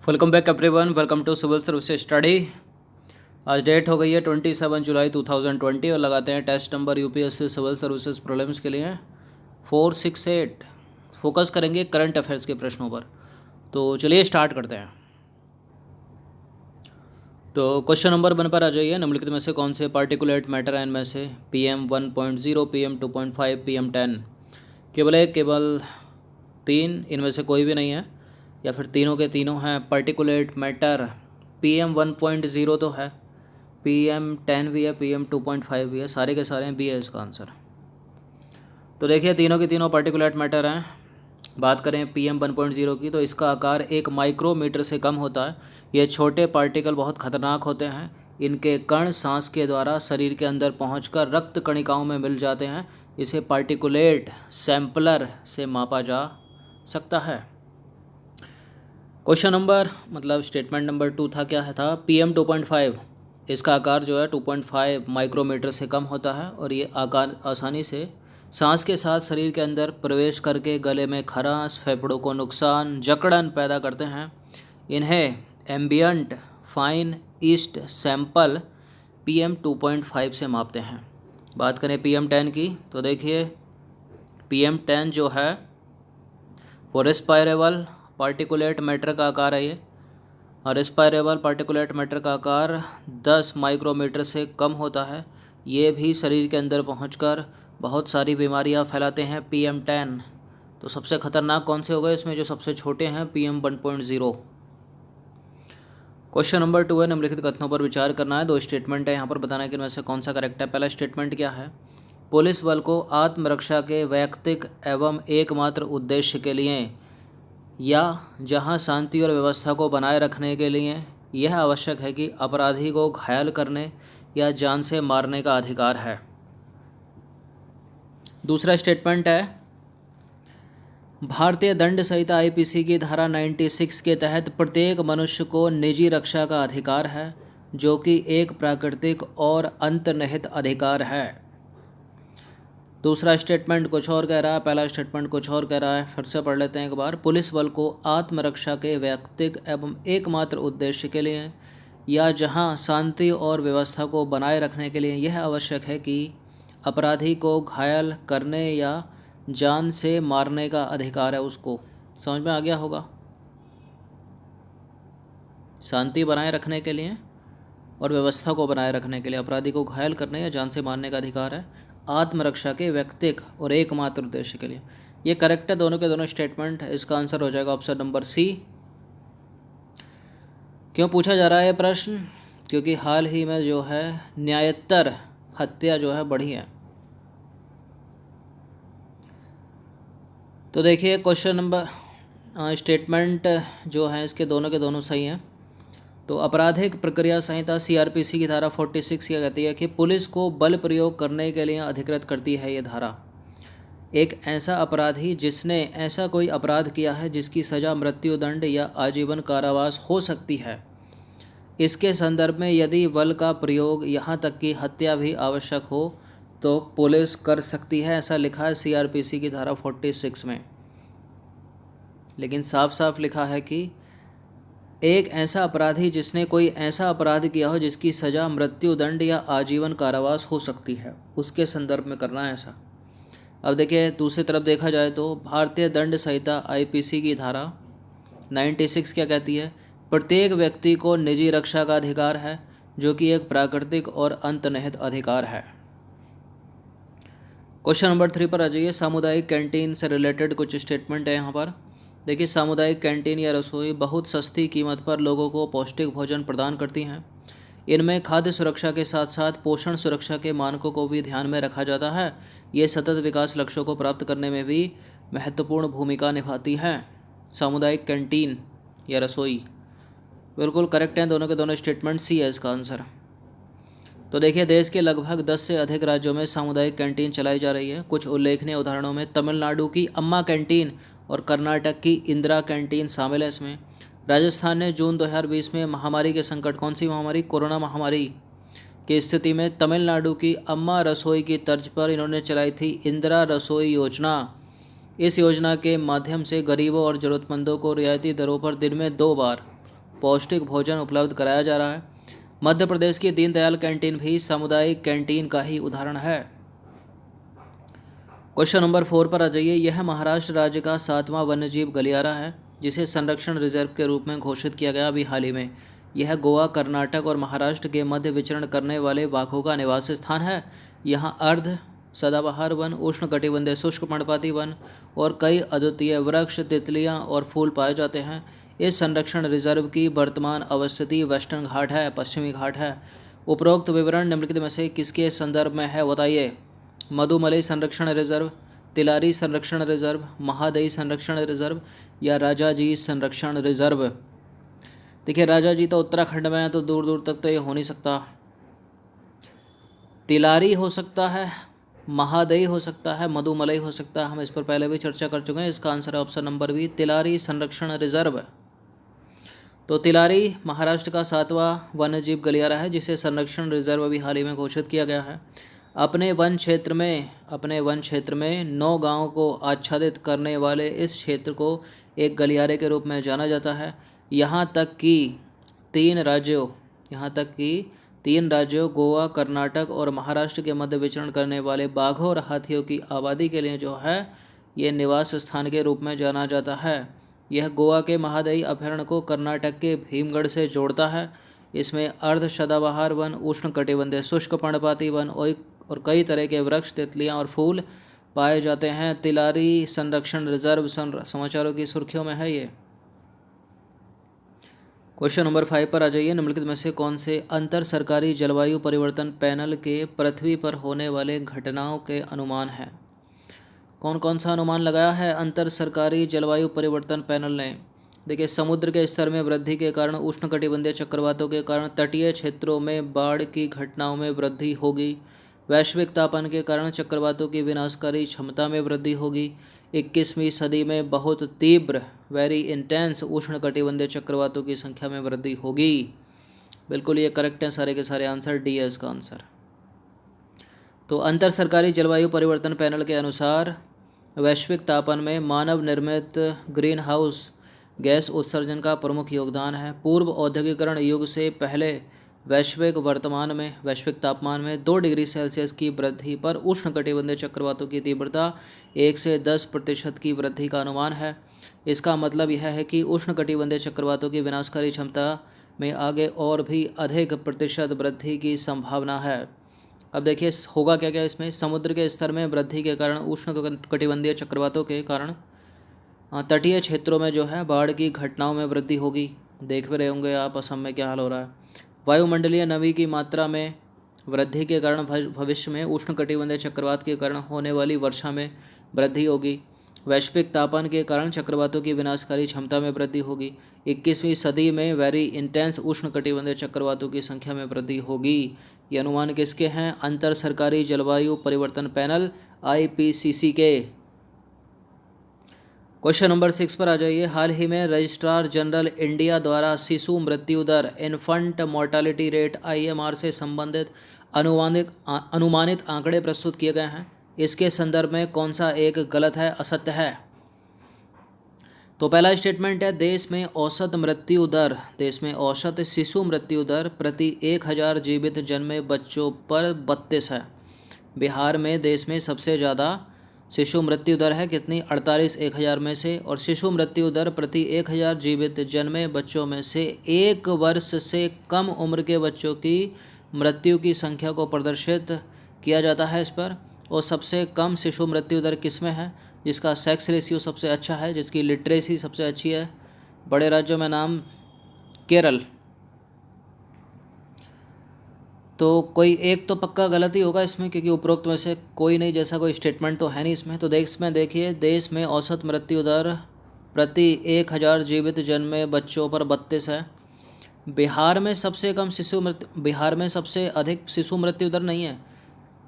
Welcome back everyone, welcome to civil service study. आज date हो गई है 27 जुलाई 2020 और लगाते हैं test number UPSC civil services prelims के लिए 468। फोकस करेंगे करंट अफेयर्स के प्रश्नों पर। तो चलिए स्टार्ट करते हैं। तो क्वेश्चन नंबर 1 पर आ जाइए। निम्नलिखित में से कौन से पार्टिकुलेट मैटर हैं इनमें से PM 1.0, PM 2.5, PM 10? केवल एक, केवल 3, इनमें से कोई भी नहीं है या फिर तीनों के तीनों हैं पार्टिकुलेट मैटर। PM 1.0 तो है, PM 10 भी है, PM 2.5 भी है, सारे के सारे हैं, बी है इसका आंसर। तो देखिए तीनों के तीनों पार्टिकुलेट मैटर हैं। बात करें PM 1.0 की तो इसका आकार 1 माइक्रोमीटर से कम होता है। ये छोटे पार्टिकल बहुत खतरनाक होते हैं। इनके कण सांस के द्वारा शरीर के अंदर पहुंचकर रक्त कणिकाओं में मिल जाते हैं। इसे पार्टिकुलेट सैंपलर से मापा जा सकता है। क्वेश्चन नंबर स्टेटमेंट नंबर 2 था, क्या है था? PM 2.5, इसका आकार जो है 2.5 माइक्रोमीटर से कम होता है और ये आकार आसानी से सांस के साथ शरीर के अंदर प्रवेश करके गले में खराश, फेफड़ों को नुकसान, जकड़न पैदा करते हैं। इन्हें ambient fine east sample PM 2.5 से मापते हैं। बात करें PM 10 की तो देखिए PM 10 जो है वो रेस्पायरेबल पार्टिकुलेट मैटर का आकार है ये, और रेस्पायरेबल पार्टिकुलेट मैटर का आकार 10 माइक्रोमीटर से कम होता है। ये भी शरीर के अंदर पहुंचकर बहुत सारी बीमारियां फैलाते हैं। PM 10 तो सबसे खतरनाक कौन से हो गए इसमें? जो सबसे छोटे हैं PM 1.0। क्वेश्चन नंबर 2 है, निम्नलिखित कथनों पर विचार करना है। 2 स्टेटमेंट है यहाँ पर, बताना है कि इनमें से कौन सा करेक्ट है। पहला स्टेटमेंट क्या है? पुलिस बल को आत्मरक्षा के वैयक्तिक एवं एकमात्र उद्देश्य के लिए या जहां शांति और व्यवस्था को बनाए रखने के लिए यह आवश्यक है कि अपराधी को घायल करने या जान से मारने का अधिकार है। दूसरा स्टेटमेंट है, भारतीय दंड संहिता IPC की धारा 96 के तहत प्रत्येक मनुष्य को निजी रक्षा का अधिकार है, जो कि एक प्राकृतिक और अंतर्निहित अधिकार है। दूसरा स्टेटमेंट कुछ और कह रहा है, पहला स्टेटमेंट कुछ और कह रहा है। फिर से पढ़ लेते हैं एक बार। पुलिस बल को आत्मरक्षा के वैयक्तिक एवं एकमात्र उद्देश्य के लिए या जहां शांति और व्यवस्था को बनाए रखने के लिए यह आवश्यक है कि अपराधी को घायल करने या जान से मारने का अधिकार है उसको। समझ में आ गया होगा? शांति बनाए रखने के लिए और व्यवस्था को बनाए रखने के लिए अपराधी को घायल करने या जान से मारने का अधिकार है, आत्मरक्षा के व्यक्तिक और एकमात्र उद्देश्य के लिए। ये करेक्ट है दोनों के दोनों स्टेटमेंट। इसका आंसर हो जाएगा ऑप्शन नंबर C। क्यों पूछा जा रहा है ये प्रश्न? क्योंकि हाल ही में जो है न्यायोत्तर हत्या जो है बढ़ी है। तो देखिए क्वेश्चन नंबर स्टेटमेंट जो है इसके दोनों के दोनों सही हैं। तो आपराधिक प्रक्रिया संहिता CRPC की धारा 46 क्या कहती है कि पुलिस को बल प्रयोग करने के लिए अधिकृत करती है। ये धारा एक ऐसा अपराधी जिसने ऐसा कोई अपराध किया है जिसकी सज़ा मृत्युदंड या आजीवन कारावास हो सकती है, इसके संदर्भ में यदि बल का प्रयोग यहाँ तक कि हत्या भी आवश्यक हो तो पुलिस कर सकती है। ऐसा लिखा है CRPC की धारा 46 में। लेकिन साफ साफ लिखा है कि एक ऐसा अपराधी जिसने कोई ऐसा अपराध किया हो जिसकी सज़ा मृत्युदंड या आजीवन कारावास हो सकती है, उसके संदर्भ में करना है ऐसा। अब देखिए दूसरी तरफ देखा जाए तो भारतीय दंड संहिता IPC की धारा 96 क्या कहती है? प्रत्येक व्यक्ति को निजी रक्षा का अधिकार है, जो कि एक प्राकृतिक और अंतर्निहित अधिकार है। क्वेश्चन नंबर 3 पर आ जाइए। सामुदायिक कैंटीन से रिलेटेड कुछ स्टेटमेंट है यहाँ पर। देखिए सामुदायिक कैंटीन या रसोई बहुत सस्ती कीमत पर लोगों को पौष्टिक भोजन प्रदान करती हैं। इनमें खाद्य सुरक्षा के साथ साथ पोषण सुरक्षा के मानकों को भी ध्यान में रखा जाता है। ये सतत विकास लक्ष्यों को प्राप्त करने में भी महत्वपूर्ण भूमिका निभाती है। सामुदायिक कैंटीन या रसोई बिल्कुल करेक्ट हैं दोनों के दोनों स्टेटमेंट। C है इसका आंसर। तो देखिए देश के लगभग 10 से अधिक राज्यों में सामुदायिक कैंटीन चलाई जा रही है। कुछ उल्लेखनीय उदाहरणों में तमिलनाडु की अम्मा कैंटीन और कर्नाटक की इंदिरा कैंटीन शामिल है इसमें। राजस्थान ने जून 2020 में महामारी के संकट, कौन सी महामारी? कोरोना महामारी की स्थिति में तमिलनाडु की अम्मा रसोई की तर्ज पर इन्होंने चलाई थी इंदिरा रसोई योजना। इस योजना के माध्यम से गरीबों और ज़रूरतमंदों को रियायती दरों पर दिन में 2 बार पौष्टिक भोजन उपलब्ध कराया जा रहा है। मध्य प्रदेश की दीनदयाल कैंटीन भी सामुदायिक कैंटीन का ही उदाहरण है। क्वेश्चन नंबर 4 पर आ जाइए। यह महाराष्ट्र राज्य का 7वां वन्यजीव गलियारा है जिसे संरक्षण रिजर्व के रूप में घोषित किया गया अभी हाल ही में। यह गोवा, कर्नाटक और महाराष्ट्र के मध्य विचरण करने वाले बाघों का निवास स्थान है। यहाँ अर्ध सदाबहार वन, उष्णकटिबंधीय शुष्क पर्णपाती वन और कई अद्वितीय वृक्ष, तितलियाँ और फूल पाए जाते हैं। इस संरक्षण रिजर्व की वर्तमान अवस्थिति वेस्टर्न घाट है, पश्चिमी घाट है। उपरोक्त विवरण निम्नलिखित में से किसके संदर्भ में है बताइए। मधुमलई संरक्षण रिजर्व, तिलारी संरक्षण रिजर्व, महादई संरक्षण रिजर्व या राजाजी संरक्षण रिजर्व। देखिए राजाजी तो उत्तराखंड में है तो दूर दूर तक तो ये हो नहीं सकता। तिलारी हो सकता है, महादई हो सकता है, मधुमलई हो सकता है। हम इस पर पहले भी चर्चा कर चुके हैं। इसका आंसर है ऑप्शन नंबर बी, तिलारी संरक्षण रिजर्व। तो तिलारी महाराष्ट्र का 7वां वन्यजीव गलियारा है जिसे संरक्षण रिजर्व अभी हाल ही में घोषित किया गया है। अपने वन क्षेत्र में 9 गांवों को आच्छादित करने वाले इस क्षेत्र को एक गलियारे के रूप में जाना जाता है। यहाँ तक कि 3 राज्यों गोवा, कर्नाटक और महाराष्ट्र के मध्य विचरण करने वाले बाघों और हाथियों की आबादी के लिए जो है ये निवास स्थान के रूप में जाना जाता है। यह गोवा के महादई अभयारण्य को कर्नाटक के भीमगढ़ से जोड़ता है। इसमें अर्ध सदाबहार वन, उष्णकटिबंधीय शुष्क पर्णपाती वन और कई तरह के वृक्ष, तितलियां और फूल पाए जाते हैं। तिलारी संरक्षण रिजर्व समाचारों की सुर्खियों में है ये। क्वेश्चन नंबर 5 पर आ जाइए। निम्नलिखित में से कौन से अंतर सरकारी जलवायु परिवर्तन पैनल के पृथ्वी पर होने वाले घटनाओं के अनुमान हैं। कौन कौन सा अनुमान लगाया है अंतर सरकारी जलवायु परिवर्तन पैनल ने। देखिए समुद्र के स्तर में वृद्धि के कारण, उष्णकटिबंधीय चक्रवातों के कारण तटीय क्षेत्रों में बाढ़ की घटनाओं में वृद्धि होगी। वैश्विक तापमान के कारण चक्रवातों की विनाशकारी क्षमता में वृद्धि होगी। 21वीं सदी में बहुत तीव्र वेरी इंटेंस उष्णकटिबंधीय चक्रवातों की संख्या में वृद्धि होगी। बिल्कुल ये करेक्ट है, सारे के सारे आंसर डी है इसका आंसर। तो अंतर सरकारी जलवायु परिवर्तन पैनल के अनुसार वैश्विक तापमान में मानव निर्मित ग्रीन हाउस गैस उत्सर्जन का प्रमुख योगदान है। पूर्व औद्योगिकरण युग से पहले वैश्विक तापमान में 2 डिग्री सेल्सियस की वृद्धि पर उष्णकटिबंधीय चक्रवातों की तीव्रता 1 से 10% की वृद्धि का अनुमान है। इसका मतलब यह है कि उष्णकटिबंधीय चक्रवातों की विनाशकारी क्षमता में आगे और भी अधिक प्रतिशत वृद्धि की संभावना है। अब देखिए होगा क्या क्या इसमें। समुद्र के स्तर में वृद्धि के कारण, उष्णकटिबंधीय चक्रवातों के कारण तटीय क्षेत्रों में जो है बाढ़ की घटनाओं में वृद्धि होगी। देख भी रहे होंगे आप असम में क्या हाल हो रहा है। वायुमंडलीय नमी की मात्रा में वृद्धि के कारण भविष्य में उष्णकटिबंधीय चक्रवात के कारण होने वाली वर्षा में वृद्धि होगी। वैश्विक तापमान के कारण चक्रवातों की विनाशकारी क्षमता में वृद्धि होगी। 21वीं सदी में वेरी इंटेंस उष्णकटिबंधीय चक्रवातों की संख्या में वृद्धि होगी। ये अनुमान किसके हैं? अंतर सरकारी जलवायु परिवर्तन पैनल IPCC के। क्वेश्चन नंबर 6 पर आ जाइए। हाल ही में रजिस्ट्रार जनरल इंडिया द्वारा शिशु मृत्यु दर इन्फेंट मोर्टालिटी रेट IMR से संबंधित अनुमानित आंकड़े प्रस्तुत किए गए हैं। इसके संदर्भ में कौन सा एक गलत है, असत्य है? तो पहला स्टेटमेंट है देश में औसत शिशु मृत्यु दर प्रति 1000 जीवित जन्मे बच्चों पर 32 है। बिहार में देश में सबसे ज़्यादा शिशु मृत्यु दर है कितनी? 48 1000 में से। और शिशु मृत्यु दर प्रति 1000 जीवित जन्मे बच्चों में से 1 वर्ष से कम उम्र के बच्चों की मृत्यु की संख्या को प्रदर्शित किया जाता है इस पर। और सबसे कम शिशु मृत्यु दर किस में है? जिसका सेक्स रेशियो सबसे अच्छा है, जिसकी लिटरेसी सबसे अच्छी है। बड़े राज्यों में नाम केरल। तो कोई एक तो पक्का गलती होगा इसमें, क्योंकि उपरोक्त में से कोई नहीं, जैसा कोई स्टेटमेंट तो है नहीं इसमें। तो देखिए देश में औसत मृत्यु दर प्रति 1000 जीवित जन्मे बच्चों पर 32 है। बिहार में सबसे अधिक शिशु मृत्यु दर नहीं है,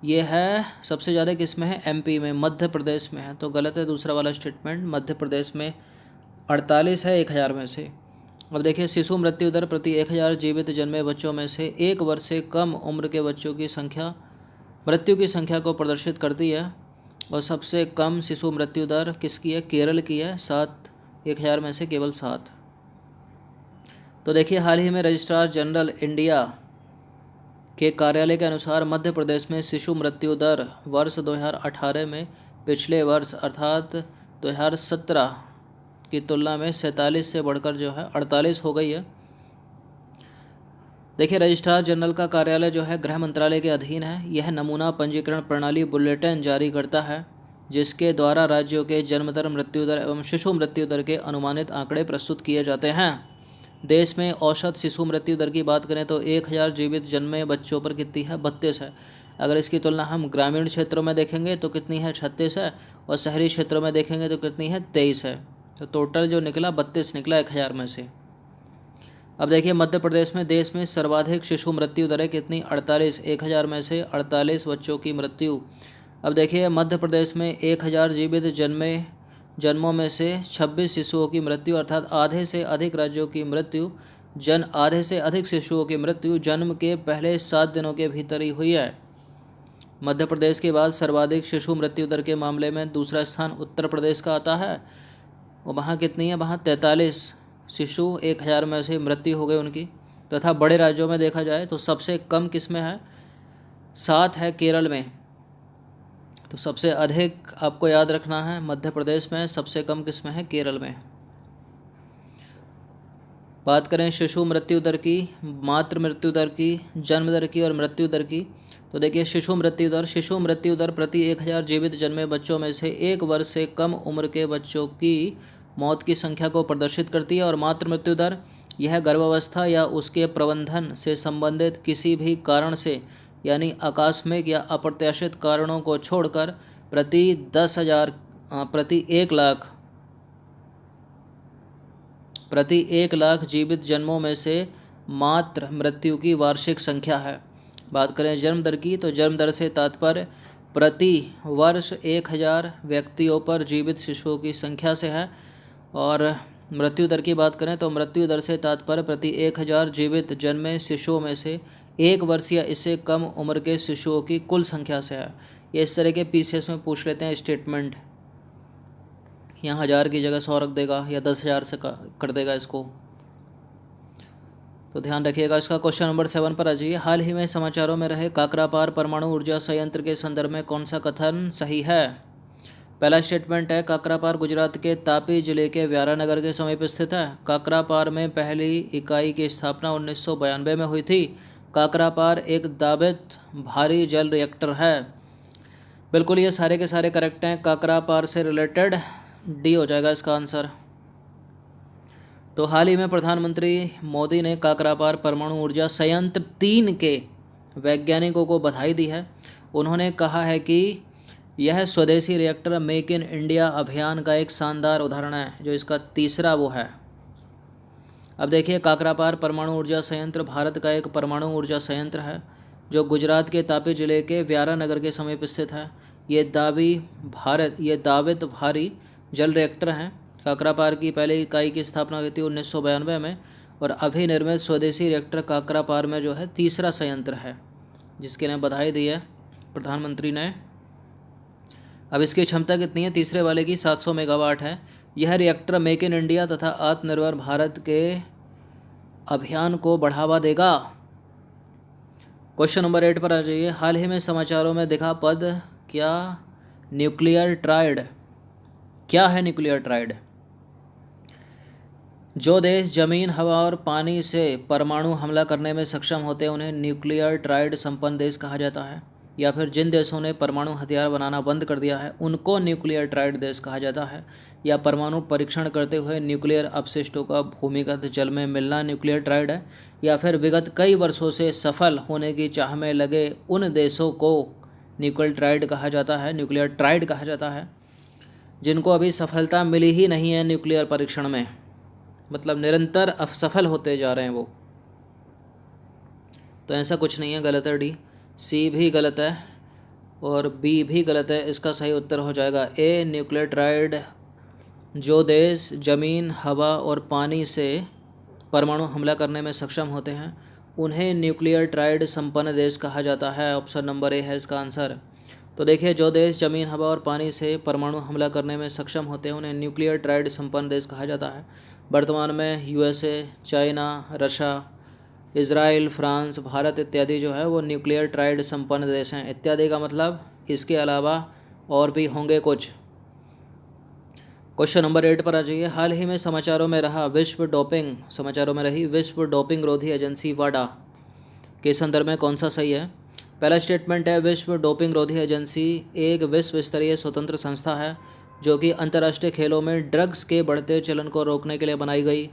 ये है सबसे ज़्यादा किस में है? MP में, मध्य प्रदेश में है। तो गलत है दूसरा वाला स्टेटमेंट। मध्य प्रदेश में 48 है 1000 में से। अब देखिए शिशु मृत्यु दर प्रति 1000 जीवित जन्मे बच्चों में से 1 वर्ष से कम उम्र के बच्चों की मृत्यु की संख्या को प्रदर्शित करती है। और सबसे कम शिशु मृत्यु दर किसकी है? केरल की है, 7 1000 में से केवल 7। तो देखिए हाल ही में रजिस्ट्रार जनरल इंडिया के कार्यालय के अनुसार मध्य प्रदेश में शिशु मृत्यु दर वर्ष 2018 में पिछले वर्ष अर्थात 2017 की तुलना में 47 से बढ़कर जो है 48 हो गई है। देखिए रजिस्ट्रार जनरल का कार्यालय जो है गृह मंत्रालय के अधीन है। यह नमूना पंजीकरण प्रणाली बुलेटिन जारी करता है, जिसके द्वारा राज्यों के जन्म दर, मृत्यु दर एवं शिशु मृत्यु दर के अनुमानित आंकड़े प्रस्तुत किए जाते हैं। देश में औसत शिशु मृत्यु दर की बात करें तो 1000 जीवित जन्मे बच्चों पर कितनी है, 32 है। अगर इसकी तुलना हम ग्रामीण क्षेत्रों में देखेंगे तो कितनी है, 36 है, और शहरी क्षेत्रों में देखेंगे तो कितनी है, 23 है। तो टोटल जो निकला 32 निकला 1000 में से। अब देखिए मध्य प्रदेश में देश में सर्वाधिक शिशु मृत्यु दरें कितनी, 48, 1000 में से 48 बच्चों की मृत्यु। अब देखिए मध्य प्रदेश में 1000 जीवित जन्मों में से 26 शिशुओं की मृत्यु, अर्थात आधे से अधिक राज्यों की मृत्यु आधे से अधिक शिशुओं की मृत्यु जन्म के पहले 7 दिनों के भीतर ही हुई है। मध्य प्रदेश के बाद सर्वाधिक शिशु मृत्यु दर के मामले में दूसरा स्थान उत्तर प्रदेश का आता है, और वहाँ कितनी है, वहाँ 43 शिशु 1000 में से मृत्यु हो गई उनकी। तथा बड़े राज्यों में देखा जाए तो सबसे कम किस में है, 7 है केरल में। तो सबसे अधिक आपको याद रखना है मध्य प्रदेश में, सबसे कम किस में है, केरल में। बात करें शिशु मृत्यु दर की, मातृ मृत्यु दर की, जन्म दर की और मृत्यु दर की, तो देखिए शिशु मृत्यु दर प्रति 1000 जीवित जन्मे बच्चों में से 1 वर्ष से कम उम्र के बच्चों की मौत की संख्या को प्रदर्शित करती है। और मातृ मृत्यु दर यह गर्भावस्था या उसके प्रबंधन से संबंधित किसी भी कारण से, यानी आकस्मिक या अप्रत्याशित कारणों को छोड़कर प्रति 1 लाख जीवित जन्मों में से मातृ मृत्यु की वार्षिक संख्या है। बात करें जन्म दर की, तो जन्म दर से तात्पर्य प्रति वर्ष 1000 व्यक्तियों पर जीवित शिशुओं की संख्या से है। और मृत्यु दर की बात करें तो मृत्यु दर से तात्पर्य प्रति 1000 जीवित जन्मे शिशुओं में से 1 वर्ष या इससे कम उम्र के शिशुओं की कुल संख्या से है। ये इस तरह के पीसीएस में पूछ लेते हैं स्टेटमेंट। यहाँ 1000 की जगह 100 रख देगा या 10,000 से कर देगा इसको, तो ध्यान रखिएगा। इसका क्वेश्चन नंबर 7 पर आ जाइए। हाल ही में समाचारों में रहे काकरापार परमाणु ऊर्जा संयंत्र के संदर्भ में कौन सा कथन सही है? पहला स्टेटमेंट है, काकरापार गुजरात के तापी जिले के व्यारा नगर के समीप स्थित है। काकरापार में पहली इकाई की स्थापना 1992 में हुई थी। काकरापार एक दाबित भारी जल रिएक्टर है। बिल्कुल ये सारे के सारे करेक्ट हैं। काकरापार से रिलेटेड डी हो जाएगा इसका आंसर। तो हाल ही में प्रधानमंत्री मोदी ने काकरापार परमाणु ऊर्जा संयंत्र 3 के वैज्ञानिकों को बधाई दी है। उन्होंने कहा है कि यह स्वदेशी रिएक्टर मेक इन इंडिया अभियान का एक शानदार उदाहरण है, जो इसका तीसरा वो है। अब देखिए काकरापार परमाणु ऊर्जा संयंत्र भारत का एक परमाणु ऊर्जा संयंत्र है जो गुजरात के तापी जिले के व्यारा नगर के समीप स्थित है। ये दावित भारी जल रिएक्टर हैं। काकरापार की पहली इकाई की स्थापना हुई थी 1992 में, और अभी निर्मित स्वदेशी रिएक्टर काकरापार में जो है तीसरा संयंत्र है, जिसके लिए बधाई दी है प्रधानमंत्री ने। अब इसकी क्षमता कितनी है? तीसरे वाले की 700 मेगावाट है। यह रिएक्टर मेक इन इंडिया तथा आत्मनिर्भर भारत के अभियान को बढ़ावा देगा। क्वेश्चन नंबर 8 पर आ जाइए। हाल ही में समाचारों में दिखा पद क्या न्यूक्लियर ट्राइड? क्या है न्यूक्लियर ट्राइड? जो देश जमीन, हवा और पानी से परमाणु हमला करने में सक्षम होते हैं उन्हें न्यूक्लियर ट्राइड संपन्न देश कहा जाता है। या फिर जिन देशों ने परमाणु हथियार बनाना बंद कर दिया है उनको न्यूक्लियर ट्राइड देश कहा जाता है। या परमाणु परीक्षण करते हुए न्यूक्लियर अपशिष्टों का भूमिगत जल में मिलना न्यूक्लियर ट्राइड है। या फिर विगत कई वर्षों से सफल होने की चाह में लगे उन देशों को न्यूक्लियर ट्राइड कहा जाता है जिनको अभी सफलता मिली ही नहीं है न्यूक्लियर परीक्षण में, मतलब निरंतर असफल होते जा रहे हैं वो। तो ऐसा कुछ नहीं है, गलत है डी। सी भी गलत है और बी भी गलत है। इसका सही उत्तर हो जाएगा ए, न्यूक्लियर ट्राइड। जो देश जमीन, हवा और पानी से परमाणु हमला करने में सक्षम होते हैं उन्हें न्यूक्लियर ट्राइड संपन्न देश कहा जाता है। ऑप्शन नंबर ए है इसका आंसर। तो देखिए, जो देश जमीन, हवा और पानी से परमाणु हमला करने में सक्षम होते हैं उन्हें न्यूक्लियर ट्राइड संपन्न देश कहा जाता है। वर्तमान में USA, China, Russia, Israel, France, Bharat इत्यादि जो है वो न्यूक्लियर ट्राइड संपन्न देश हैं। इत्यादि का मतलब इसके अलावा और भी होंगे कुछ। क्वेश्चन नंबर 8 पर आ जाइए। हाल ही में समाचारों में रही विश्व डोपिंग रोधी एजेंसी वाडा के संदर्भ में कौन सा सही है? पहला स्टेटमेंट है, विश्व डोपिंग रोधी एजेंसी एक विश्व स्तरीय स्वतंत्र संस्था है जो कि अंतर्राष्ट्रीय खेलों में ड्रग्स के बढ़ते चलन को रोकने के लिए बनाई गई।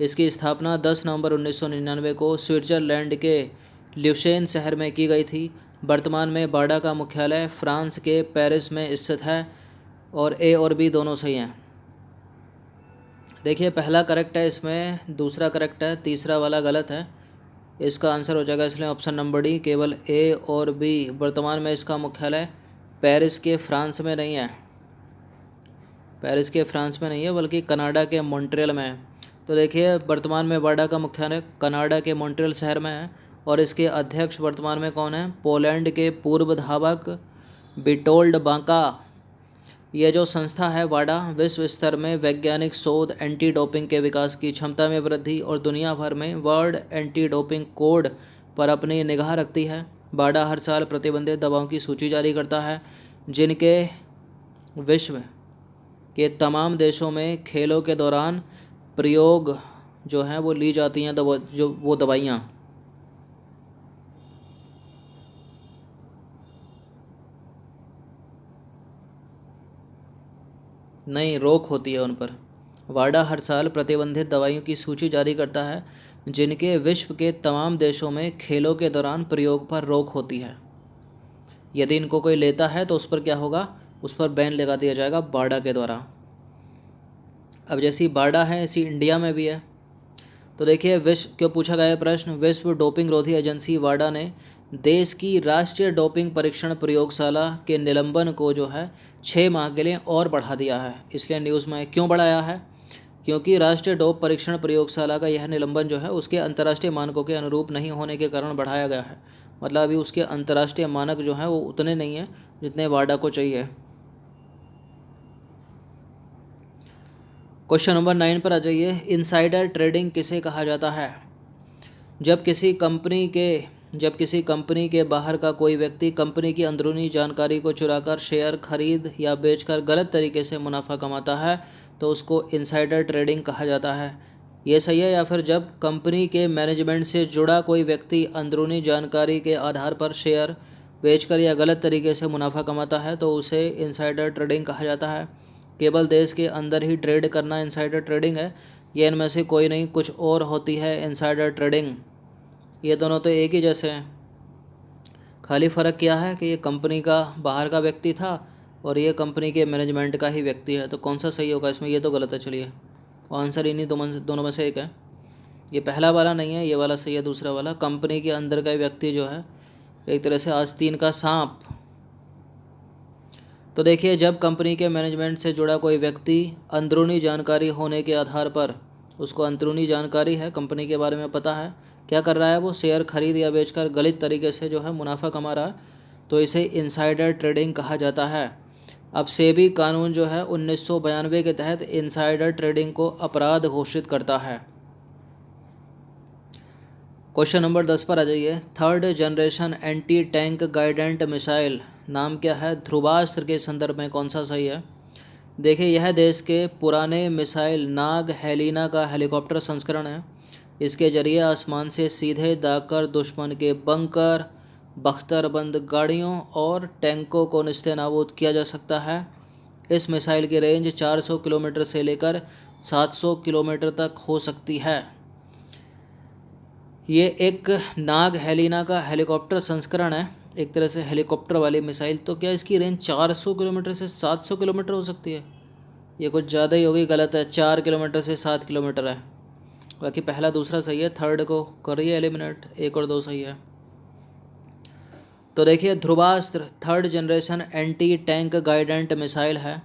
इसकी स्थापना 10 नवंबर 1999 को स्विट्जरलैंड के ल्यूसेन शहर में की गई थी। वर्तमान में वाडा का मुख्यालय फ्रांस के पेरिस में स्थित है। और ए और बी दोनों सही हैं। देखिए पहला करेक्ट है, इसमें दूसरा करेक्ट है, तीसरा वाला गलत है। इसका आंसर हो जाएगा इसलिए ऑप्शन नंबर डी, केवल ए और बी। वर्तमान में इसका मुख्यालय पेरिस के फ्रांस में नहीं है, बल्कि कनाडा के मॉन्ट्रियल में है। तो देखिए वर्तमान में वाडा का मुख्यालय कनाडा के मॉन्ट्रियल शहर में है और इसके अध्यक्ष वर्तमान में कौन है? पोलैंड के पूर्व धावक विटोल्ड बांका। यह जो संस्था है वाडा विश्व स्तर में वैज्ञानिक शोध, एंटी डोपिंग के विकास की क्षमता में वृद्धि और दुनिया भर में वर्ल्ड एंटी डोपिंग कोड पर अपनी निगाह रखती है। वाडा हर साल प्रतिबंधित दवाओं की सूची जारी करता है जिनके विश्व के तमाम देशों में खेलों के दौरान प्रयोग जो है वो ली जाती हैं दवाइयाँ। नहीं, रोक होती है उन पर। वाडा हर साल प्रतिबंधित दवाइयों की सूची जारी करता है जिनके विश्व के तमाम देशों में खेलों के दौरान प्रयोग पर रोक होती है। यदि इनको कोई लेता है तो उस पर क्या होगा? उस पर बैन लगा दिया जाएगा वाडा के द्वारा। अब जैसी वाडा है ऐसी इंडिया में भी है। तो देखिए विश्व क्यों पूछा गया है प्रश्न, विश्व डोपिंग रोधी एजेंसी वाडा ने देश की राष्ट्रीय डोपिंग परीक्षण प्रयोगशाला के निलंबन को जो है 6 माह के लिए और बढ़ा दिया है। इसलिए न्यूज़ में क्यों बढ़ाया है? क्योंकि राष्ट्रीय डोप परीक्षण प्रयोगशाला का यह निलंबन जो है उसके अंतर्राष्ट्रीय मानकों के अनुरूप नहीं होने के कारण बढ़ाया गया है। मतलब अभी उसके अंतर्राष्ट्रीय मानक जो हैं वो उतने नहीं हैं जितने वाडा को चाहिए। क्वेश्चन नंबर 9 पर आ जाइए। इनसाइडर ट्रेडिंग किसे कहा जाता है? जब किसी कंपनी के बाहर का कोई व्यक्ति कंपनी की अंदरूनी जानकारी को चुराकर शेयर खरीद या बेचकर गलत तरीके से मुनाफा कमाता है तो उसको इनसाइडर ट्रेडिंग कहा जाता है। ये सही है? या फिर जब कंपनी के मैनेजमेंट से जुड़ा कोई व्यक्ति अंदरूनी जानकारी के आधार पर शेयर बेचकर या गलत तरीके से मुनाफा कमाता है तो उसे इनसाइडर ट्रेडिंग कहा जाता है। केवल देश के अंदर ही ट्रेड करना इनसाइडर ट्रेडिंग है, ये इनमें से कोई नहीं, कुछ और होती है इनसाइडर ट्रेडिंग। ये दोनों तो एक ही जैसे हैं, खाली फ़र्क क्या है कि ये कंपनी का बाहर का व्यक्ति था और ये कंपनी के मैनेजमेंट का ही व्यक्ति है। तो कौन सा सही होगा इसमें? ये तो गलत है। चलिए आंसर इन्हीं दोनों में से एक है। ये पहला वाला नहीं है, ये वाला सही है। दूसरा वाला कंपनी के अंदर का व्यक्ति जो है एक तरह से आस्तीन का सांप। तो देखिए जब कंपनी के मैनेजमेंट से जुड़ा कोई व्यक्ति अंदरूनी जानकारी होने के आधार पर, उसको अंदरूनी जानकारी है, कंपनी के बारे में पता है, क्या कर रहा है वो शेयर खरीद या बेचकर गलत तरीके से जो है मुनाफा कमा रहा है, तो इसे इनसाइडर ट्रेडिंग कहा जाता है। अब सेबी कानून जो है 1992 के तहत इनसाइडर ट्रेडिंग को अपराध घोषित करता है। क्वेश्चन नंबर 10 पर आ जाइए। Third generation anti tank guided missile नाम क्या है? ध्रुवास्त्र के संदर्भ में कौन सा सही है? देखिए यह देश के पुराने मिसाइल नाग हेलिना का हेलीकॉप्टर संस्करण है। इसके जरिए आसमान से सीधे दागकर दुश्मन के बंकर, बख्तरबंद गाड़ियों और टैंकों को नेस्तनाबूद किया जा सकता है। इस मिसाइल की रेंज 400 किलोमीटर से लेकर 700 किलोमीटर तक हो सकती है। ये एक नाग हेलिना का हेलीकॉप्टर संस्करण है, एक तरह से हेलीकॉप्टर वाली मिसाइल। तो क्या इसकी रेंज 400 किलोमीटर से 700 किलोमीटर हो सकती है? ये कुछ ज़्यादा ही होगी, गलत है। 4 किलोमीटर से 7 किलोमीटर है। बाकी पहला दूसरा सही है, थर्ड को करिए एलिमिनेट, 1 और 2 सही है। तो देखिए Dhruvastra third generation anti tank guided missile है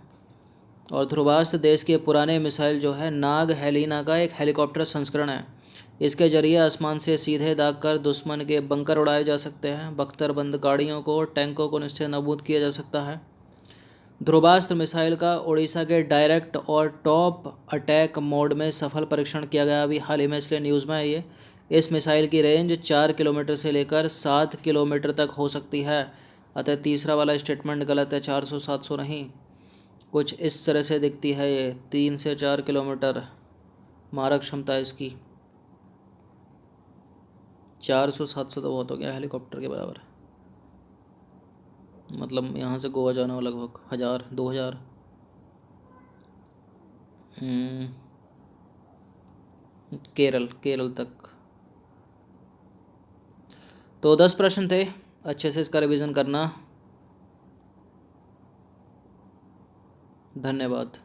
और ध्रुवास्त्र देश के पुराने मिसाइल जो है नाग हेलिना का एक हेलीकॉप्टर संस्करण है। इसके जरिए आसमान से सीधे दागकर दुश्मन के बंकर उड़ाए जा सकते हैं, बख्तरबंद गाड़ियों को, टैंकों को नेस्तनाबूद किया जा सकता है। ध्रुवास्त्र मिसाइल का उड़ीसा के डायरेक्ट और टॉप अटैक मोड में सफल परीक्षण किया गया, अभी हाल ही में, इसलिए न्यूज़ में है ये। इस मिसाइल की रेंज 4 किलोमीटर से लेकर 7 किलोमीटर तक हो सकती है, अतः तीसरा वाला स्टेटमेंट गलत है, 400-700 नहीं। कुछ इस तरह से दिखती है ये, 3 से 4 किलोमीटर मारक क्षमता है इसकी। 400-700 तो बहुत हो गया, हेलीकॉप्टर के बराबर। मतलब यहाँ से गोवा जाना हो लगभग 1000-2000। केरल केरल तक। तो 10 प्रश्न थे, अच्छे से इसका रिवीजन करना। धन्यवाद।